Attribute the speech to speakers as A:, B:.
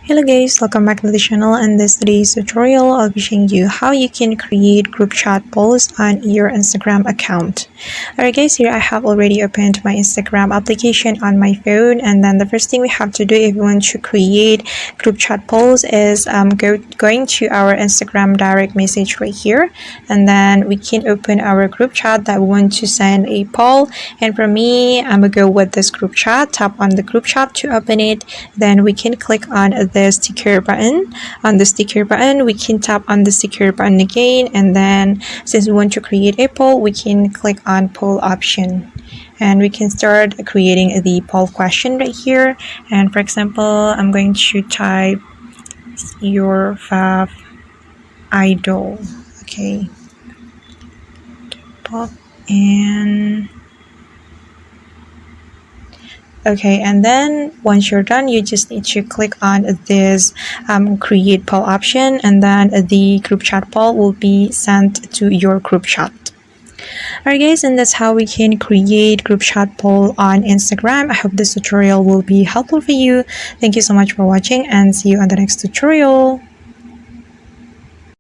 A: Hello guys, welcome back to the channel. And this today's tutorial I'll be showing you how you can create group chat polls on your Instagram account. Alright guys, here I have already opened my Instagram application on my phone, and then the first thing we have to do if we want to create group chat polls is going to our Instagram direct message right here, and then we can open our group chat that we want to send a poll. And for me, I'm gonna go with this group chat. Tap on the group chat to open it, then we can click on the sticker button. On the sticker button, we can tap on the sticker button again, and then since we want to create a poll, we can click on poll option, and we can start creating the poll question right here. And for example, I'm going to type your fav idol. Okay, pop and okay, and then once you're done, you just need to click on this create poll option, and then the group chat poll will be sent to your group chat. Alright guys, and that's how we can create group chat poll on Instagram. I hope this tutorial will be helpful for you. Thank you so much for watching, and see you on the next tutorial.